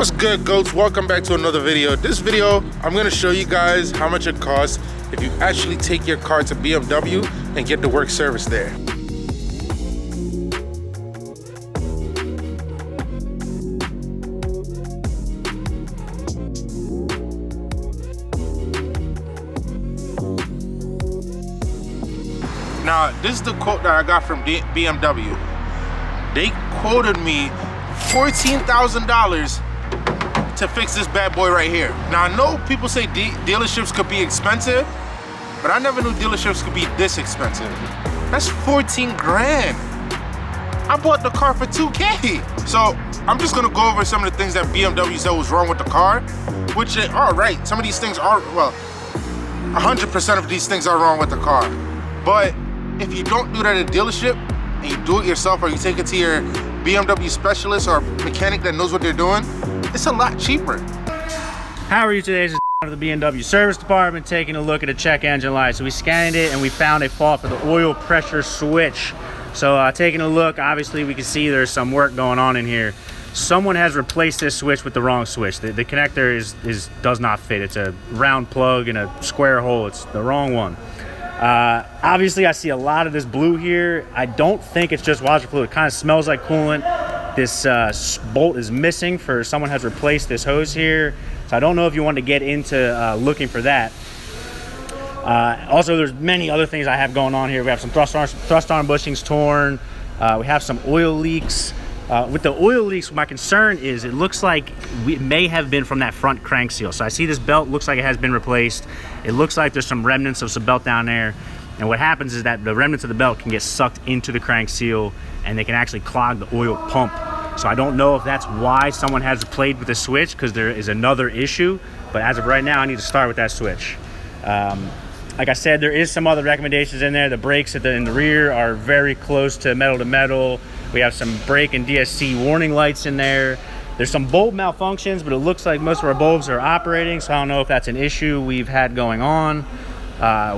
What's good, goats? Welcome back to another video. This video, I'm gonna show you guys how much it costs if you actually take your car to BMW and get the work service there. Now, this is the quote that I got from BMW. They quoted me $14,000 to fix this bad boy right here. Now, I know people say dealerships could be expensive, but I never knew dealerships could be this expensive. That's 14 grand. I bought the car for 2K. So I'm just gonna go over some of the things that BMW said was wrong with the car, which they are right. Some of these things are, well, 100% of these things are wrong with the car. But if you don't do that at a dealership and you do it yourself, or you take it to your BMW specialist or mechanic that knows what they're doing, it's a lot cheaper. How are you today? This is of the BMW service department taking a look at a check engine light. So we scanned it and we found a fault for the oil pressure switch. So taking a look, obviously we can see there's some work going on in here. Someone has replaced this switch with the wrong switch. The connector does not fit. It's a round plug in a square hole. It's the wrong one. Obviously I see a lot of this blue here. I don't think it's just washer fluid. It kind of smells like coolant. This bolt is missing. Someone has replaced this hose here. So I don't know if you want to get into looking for that. Also, there's many other things I have going on here. We have some thrust arm bushings torn. We have some oil leaks. With the oil leaks, my concern is it looks like it may have been from that front crank seal. So I see this belt looks like it has been replaced. It looks like there's some remnants of some belt down there. And what happens is that the remnants of the belt can get sucked into the crank seal and they can actually clog the oil pump. So I don't know if that's why someone has played with the switch, because there is another issue. But as of right now, I need to start with that switch. Like I said, there is some other recommendations in there. The brakes in the rear are very close to metal. We have some brake and DSC warning lights in there. There's some bulb malfunctions, but it looks like most of our bulbs are operating, so I don't know if that's an issue we've had going on.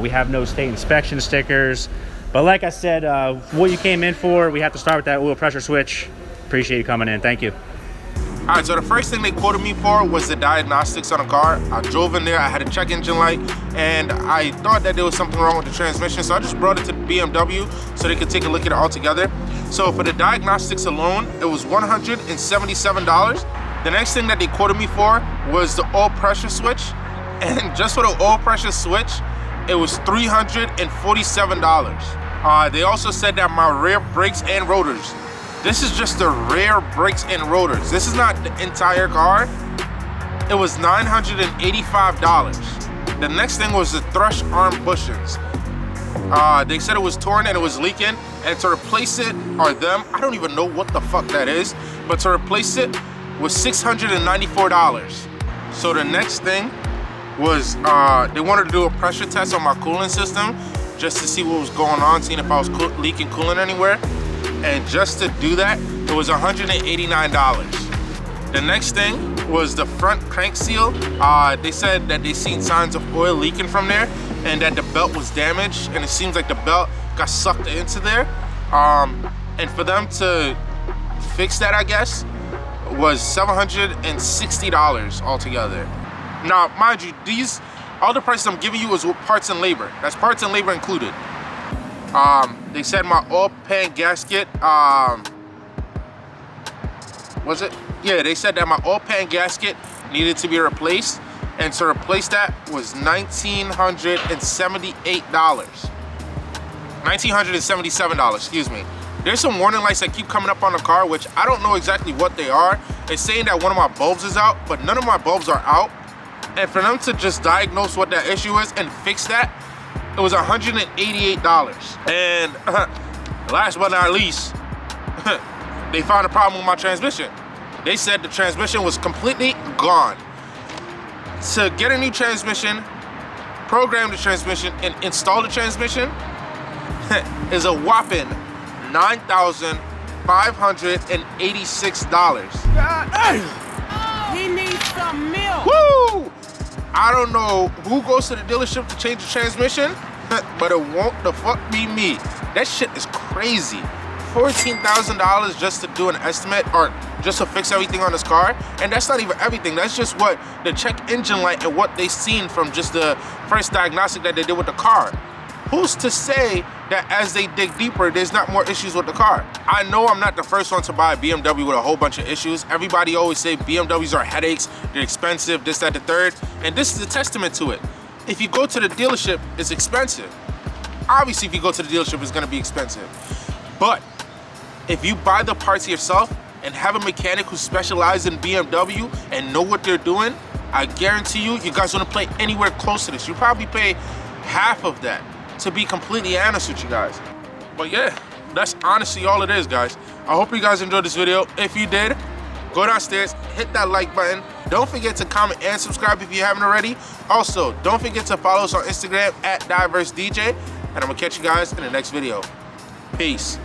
We have no state inspection stickers. But like I said, what you came in for, we have to start with that oil pressure switch. Appreciate you coming in. Thank you. All right, so the first thing they quoted me for was the diagnostics on the car. I drove in there, I had a check engine light, and I thought that there was something wrong with the transmission, so I just brought it to BMW so they could take a look at it all together. So for the diagnostics alone, it was $177. The next thing that they quoted me for was the oil pressure switch, and just for the oil pressure switch, it was $347. They also said that my rear brakes and rotors, this is just the rear brakes and rotors. This is not the entire car. It was $985. The next thing was the thrust arm bushings. They said it was torn and it was leaking, and to replace it, or them, I don't even know what the fuck that is, but to replace it was $694. So the next thing was they wanted to do a pressure test on my cooling system just to see what was going on, seeing if I was leaking coolant anywhere. And just to do that, it was $189. The next thing was the front crank seal. They said that they seen signs of oil leaking from there and that the belt was damaged, and it seems like the belt got sucked into there. And for them to fix that, I guess, was $760 altogether. Now, mind you, all the prices I'm giving you is with parts and labor. That's parts and labor included. They said my oil pan gasket, was it? Yeah, they said that my oil pan gasket needed to be replaced, and to replace that was $1,977, excuse me. There's some warning lights that keep coming up on the car, which I don't know exactly what they are. It's saying that one of my bulbs is out, but none of my bulbs are out. And for them to just diagnose what that issue is and fix that, it was $188. And last but not least, they found a problem with my transmission. They said the transmission was completely gone. To get a new transmission, program the transmission, and install the transmission is a whopping $9,586. He needs some milk. Woo! I don't know who goes to the dealership to change the transmission, but it won't the fuck be me. That shit is crazy. $14,000 just to do an estimate or just to fix everything on this car. And that's not even everything. That's just what the check engine light and what they seen from just the first diagnostic that they did with the car. Who's to say that as they dig deeper, there's not more issues with the car? I know I'm not the first one to buy a BMW with a whole bunch of issues. Everybody always say BMWs are headaches, they're expensive, this, that, the third. And this is a testament to it. If you go to the dealership, it's expensive. Obviously, if you go to the dealership, it's gonna be expensive. But if you buy the parts yourself and have a mechanic who specializes in BMW and know what they're doing, I guarantee you, you guys wouldn't pay anywhere close to this. You probably pay half of that, to be completely honest with you guys. But yeah, that's honestly all it is, guys. I hope you guys enjoyed this video. If you did, go downstairs, hit that like button. Don't forget to comment and subscribe if you haven't already. Also, don't forget to follow us on Instagram at DiverseDJ. And I'm gonna catch you guys in the next video. Peace.